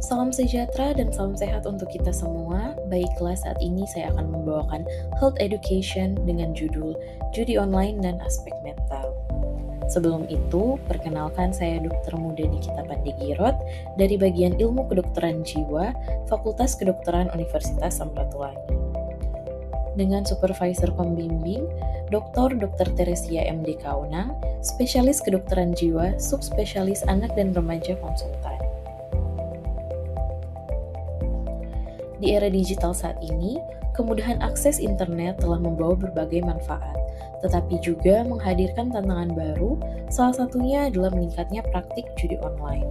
Salam sejahtera dan salam sehat untuk kita semua. Baiklah, saat ini saya akan membawakan Health Education dengan judul Judi Online dan Aspek Mental. Sebelum itu, perkenalkan saya Dr. Muda Nikita Pandegirot dari bagian Ilmu Kedokteran Jiwa, Fakultas Kedokteran Universitas Samratulangi. Dengan supervisor pembimbing, Dr. Teresia MD Kaunang, spesialis kedokteran jiwa, subspesialis anak dan remaja konsultan. Di era digital saat ini, kemudahan akses internet telah membawa berbagai manfaat, tetapi juga menghadirkan tantangan baru, salah satunya adalah meningkatnya praktik judi online.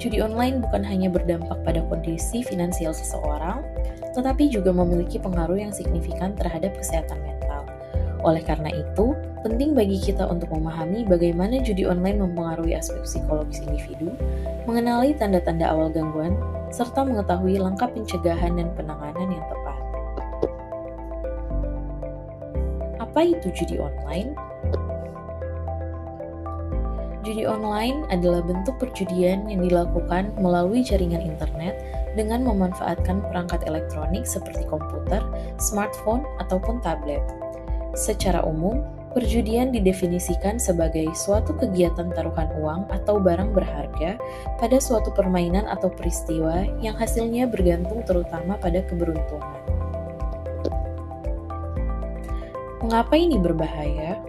Judi online bukan hanya berdampak pada kondisi finansial seseorang, tetapi juga memiliki pengaruh yang signifikan terhadap kesehatan mental. Oleh karena itu, penting bagi kita untuk memahami bagaimana judi online mempengaruhi aspek psikologis individu, mengenali tanda-tanda awal gangguan, serta mengetahui langkah pencegahan dan penanganan yang tepat. Apa itu judi online? Judi online adalah bentuk perjudian yang dilakukan melalui jaringan internet dengan memanfaatkan perangkat elektronik seperti komputer, smartphone, ataupun tablet. Secara umum, perjudian didefinisikan sebagai suatu kegiatan taruhan uang atau barang berharga pada suatu permainan atau peristiwa yang hasilnya bergantung terutama pada keberuntungan. Mengapa ini berbahaya?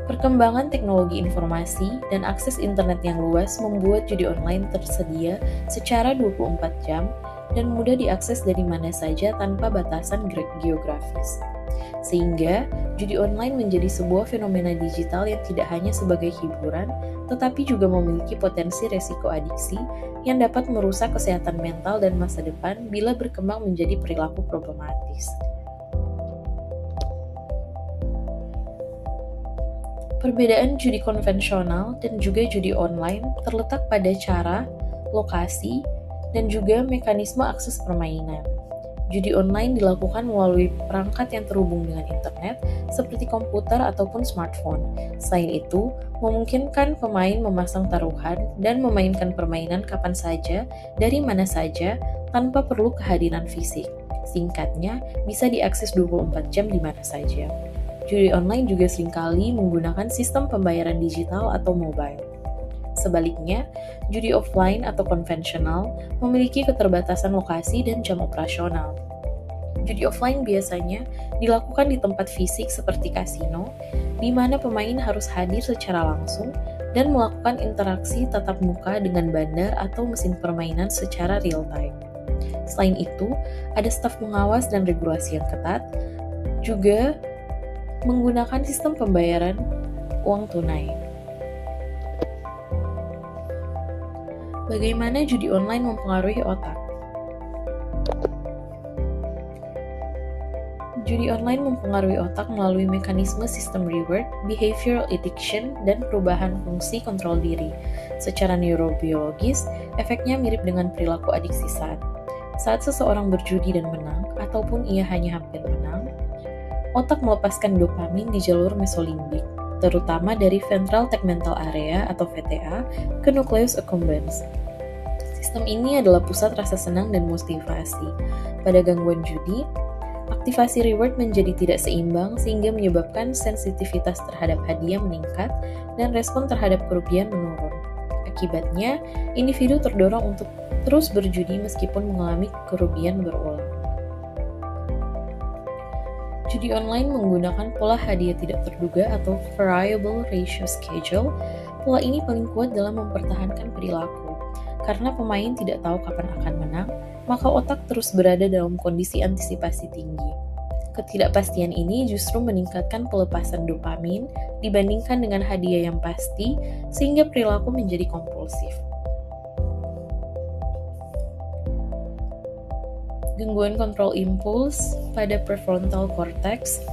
Perkembangan teknologi informasi dan akses internet yang luas membuat judi online tersedia secara 24 jam dan mudah diakses dari mana saja tanpa batasan geografis. Sehingga, judi online menjadi sebuah fenomena digital yang tidak hanya sebagai hiburan, tetapi juga memiliki potensi resiko adiksi yang dapat merusak kesehatan mental dan masa depan bila berkembang menjadi perilaku problematis. Perbedaan judi konvensional dan juga judi online terletak pada cara, lokasi, dan juga mekanisme akses permainan. Judi online dilakukan melalui perangkat yang terhubung dengan internet, seperti komputer ataupun smartphone. Selain itu, memungkinkan pemain memasang taruhan dan memainkan permainan kapan saja, dari mana saja, tanpa perlu kehadiran fisik. Singkatnya, bisa diakses 24 jam di mana saja. Judi online juga seringkali menggunakan sistem pembayaran digital atau mobile. Sebaliknya, judi offline atau konvensional memiliki keterbatasan lokasi dan jam operasional. Judi offline biasanya dilakukan di tempat fisik seperti kasino, di mana pemain harus hadir secara langsung dan melakukan interaksi tatap muka dengan bandar atau mesin permainan secara real time. Selain itu, ada staf pengawas dan regulasi yang ketat, juga menggunakan sistem pembayaran uang tunai. Bagaimana judi online mempengaruhi otak? Judi online mempengaruhi otak melalui mekanisme sistem reward, behavioral addiction, dan perubahan fungsi kontrol diri. Secara neurobiologis, efeknya mirip dengan perilaku adiksi saat seseorang berjudi dan menang, ataupun ia hanya hampir menang, otak melepaskan dopamin di jalur mesolimbik, terutama dari ventral tegmental area atau VTA ke nucleus accumbens. Sistem ini adalah pusat rasa senang dan motivasi. Pada gangguan judi, aktivasi reward menjadi tidak seimbang sehingga menyebabkan sensitivitas terhadap hadiah meningkat dan respon terhadap kerugian menurun. Akibatnya, individu terdorong untuk terus berjudi meskipun mengalami kerugian berulang. Judi online menggunakan pola hadiah tidak terduga atau variable ratio schedule. Pola ini paling kuat dalam mempertahankan perilaku. Karena pemain tidak tahu kapan akan menang, maka otak terus berada dalam kondisi antisipasi tinggi. Ketidakpastian ini justru meningkatkan pelepasan dopamin dibandingkan dengan hadiah yang pasti, sehingga perilaku menjadi kompulsif. Gangguan kontrol impuls pada prefrontal cortex.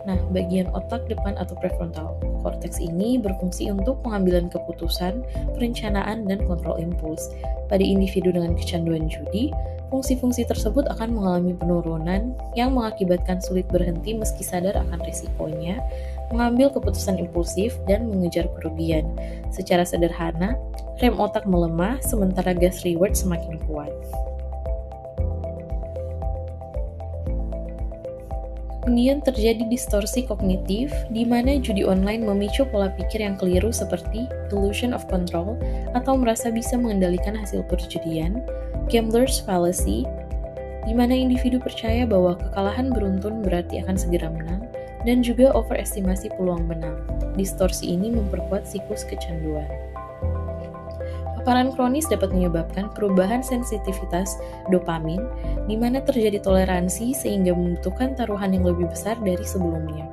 Nah, bagian otak depan atau prefrontal cortex ini berfungsi untuk pengambilan keputusan, perencanaan, dan kontrol impuls. Pada individu dengan kecanduan judi, Fungsi-fungsi tersebut akan mengalami penurunan yang mengakibatkan sulit berhenti meski sadar akan risikonya, mengambil keputusan impulsif, dan mengejar kerugian. Secara sederhana, rem otak melemah sementara gas reward semakin kuat. Kemudian terjadi distorsi kognitif, di mana judi online memicu pola pikir yang keliru seperti illusion of control atau merasa bisa mengendalikan hasil perjudian, gambler's fallacy, di mana individu percaya bahwa kekalahan beruntun berarti akan segera menang, dan juga overestimasi peluang menang. Distorsi ini memperkuat siklus kecanduan. Paparan kronis dapat menyebabkan perubahan sensitivitas dopamin, di mana terjadi toleransi sehingga membutuhkan taruhan yang lebih besar dari sebelumnya.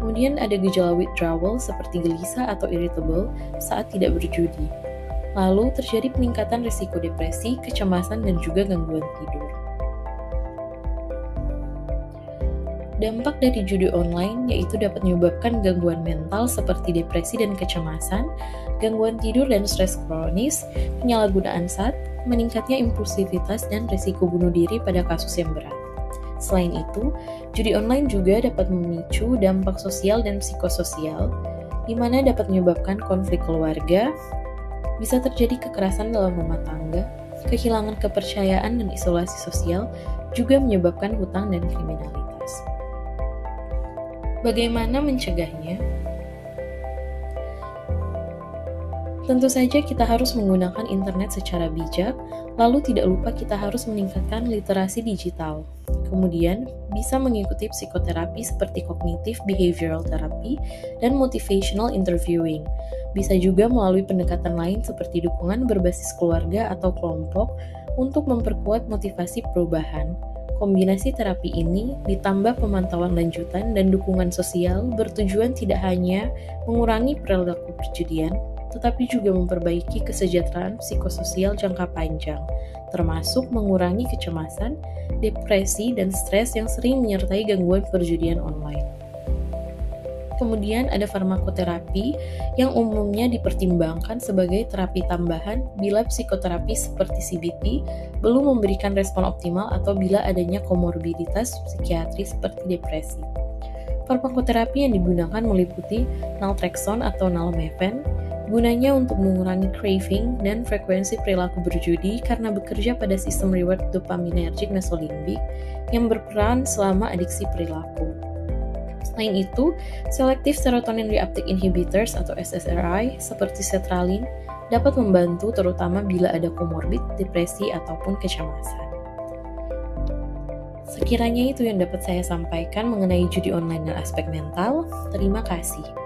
Kemudian ada gejala withdrawal seperti gelisah atau irritable saat tidak berjudi. Lalu terjadi peningkatan risiko depresi, kecemasan, dan juga gangguan tidur. Dampak dari judi online yaitu dapat menyebabkan gangguan mental seperti depresi dan kecemasan, gangguan tidur dan stres kronis, penyalahgunaan zat, meningkatnya impulsivitas dan risiko bunuh diri pada kasus yang berat. Selain itu, judi online juga dapat memicu dampak sosial dan psikososial, di mana dapat menyebabkan konflik keluarga, bisa terjadi kekerasan dalam rumah tangga, kehilangan kepercayaan dan isolasi sosial, juga menyebabkan hutang dan kriminalitas. Bagaimana mencegahnya? Tentu saja kita harus menggunakan internet secara bijak, lalu tidak lupa kita harus meningkatkan literasi digital. Kemudian, bisa mengikuti psikoterapi seperti cognitive behavioral therapy dan motivational interviewing. Bisa juga melalui pendekatan lain seperti dukungan berbasis keluarga atau kelompok untuk memperkuat motivasi perubahan. Kombinasi terapi ini ditambah pemantauan lanjutan dan dukungan sosial bertujuan tidak hanya mengurangi perilaku perjudian, tetapi juga memperbaiki kesejahteraan psikososial jangka panjang, termasuk mengurangi kecemasan, depresi, dan stres yang sering menyertai gangguan perjudian online. Kemudian ada farmakoterapi yang umumnya dipertimbangkan sebagai terapi tambahan bila psikoterapi seperti CBT belum memberikan respon optimal atau bila adanya komorbiditas psikiatri seperti depresi. Farmakoterapi yang digunakan meliputi naltrexone atau nalmefen, gunanya untuk mengurangi craving dan frekuensi perilaku berjudi karena bekerja pada sistem reward dopaminergic mesolimbik yang berperan selama adiksi perilaku. Selain itu, selective serotonin reuptake inhibitors atau SSRI seperti sertralin dapat membantu terutama bila ada komorbid, depresi, ataupun kecemasan. Sekiranya itu yang dapat saya sampaikan mengenai judi online dan aspek mental. Terima kasih.